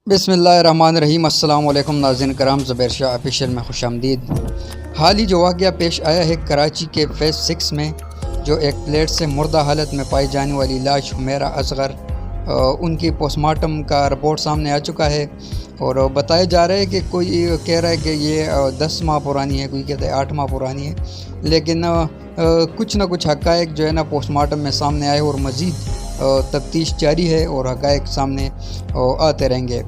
बिस्मिल्लाहिर्रहमानिर्रहीम। अस्सलाम वालेकुम नाज़रीन कराम, ज़ुबैर शाह ऑफिशियल में खुश आमदीद। हाल ही जो वाक़या पेश आया है कराची के फ़ेज़ 6 में, जो एक प्लेट से मुर्दा हालत में पाई जाने वाली लाश हुमैरा असगर, उनकी पोस्टमार्टम का रिपोर्ट सामने आ चुका है। और बताया जा रहा है कि कोई कह रहा है कि ये 10 माह पुरानी है, कोई कहता है 8 माह पुरानी है, लेकिन कुछ ना कुछ हक़ाइक़ जो है ना पोस्टमार्टम में सामने आए और मज़ीद तफ्तीश जारी है और हक़ाइक़ सामने आते रहेंगे।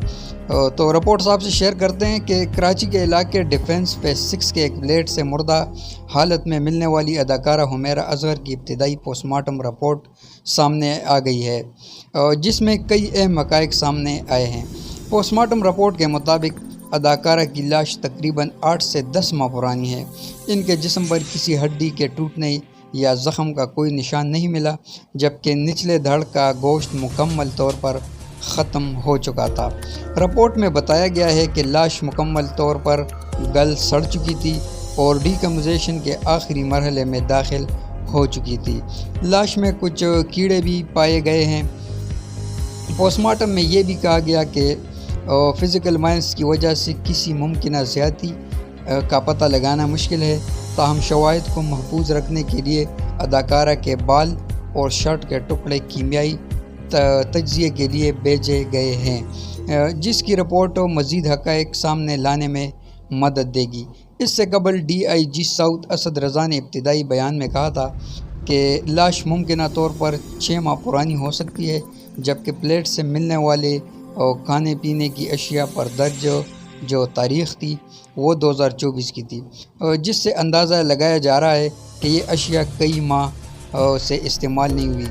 तो रिपोर्ट्स आपसे शेयर करते हैं कि कराची के इलाके डिफेंस फ़ेज़ 6 के एक प्लेट से मुर्दा हालत में मिलने वाली अदाकारा हुमैरा असगर की इब्तिदाई पोस्टमार्टम रिपोर्ट सामने आ गई है, जिसमें कई अहम हक़ाइक़ सामने आए हैं। पोस्टमार्टम रिपोर्ट के मुताबिक अदाकारा की लाश तकरीबन 8 से 10 माह पुरानी है। इनके जिस्म पर किसी हड्डी के टूटने या ज़ख़म का कोई निशान नहीं मिला, जबकि निचले धड़ का गोश्त मुकम्मल तौर पर ख़त्म हो चुका था। रिपोर्ट में बताया गया है कि लाश मुकम्मल तौर पर गल सड़ चुकी थी और डिकम्पोजिशन के आखिरी मरहले में दाखिल हो चुकी थी। लाश में कुछ कीड़े भी पाए गए हैं। पोस्टमार्टम में ये भी कहा गया कि फ़िज़िकल माइनस की वजह से किसी मुमकिन ज़्यादती का पता लगाना मुश्किल है, ताहम शवाहिद को महफूज रखने के लिए अदाकारा के बाल और शर्ट के टुकड़े कीमियाई तज्ज़िये के लिए भेजे गए हैं, जिसकी रिपोर्ट मज़ीद हक़ाइक़ सामने लाने में मदद देगी। इससे कबल DIG साउथ असद रज़ा ने इब्तिदाई बयान में कहा था कि लाश मुमकिन तौर पर 6 माह पुरानी हो सकती है, जबकि प्लेट से मिलने वाले खाने पीने की अशिया पर दर्ज जो तारीख़ थी वो 2024 की थी, जिससे अंदाज़ा लगाया जा रहा है कि ये अशिया कई माह से इस्तेमाल नहीं हुई।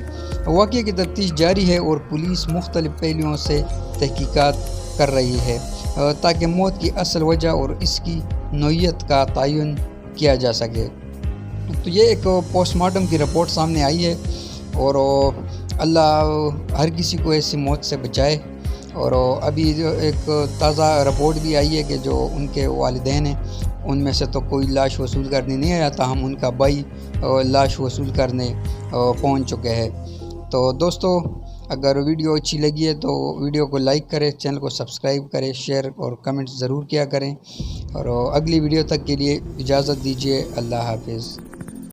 वाक़ये की तफ्तीश जारी है और पुलिस मुख्तलिफ़ पहलुओं से तहकीकात कर रही है ताकि मौत की असल वजह और इसकी नौइयत का तयन किया जा सके। तो ये एक पोस्टमार्टम की रिपोर्ट सामने आई है और अल्लाह हर किसी को ऐसी मौत से बचाए। और अभी जो एक ताज़ा रिपोर्ट भी आई है कि जो उनके वालिदैन हैं उनमें से तो कोई लाश वसूल करने नहीं आया था, हम उनका भाई लाश वसूल करने पहुंच चुके हैं। तो दोस्तों, अगर वीडियो अच्छी लगी है तो वीडियो को लाइक करें, चैनल को सब्सक्राइब करें, शेयर और कमेंट ज़रूर किया करें। और अगली वीडियो तक के लिए इजाज़त दीजिए। अल्लाह हाफिज़।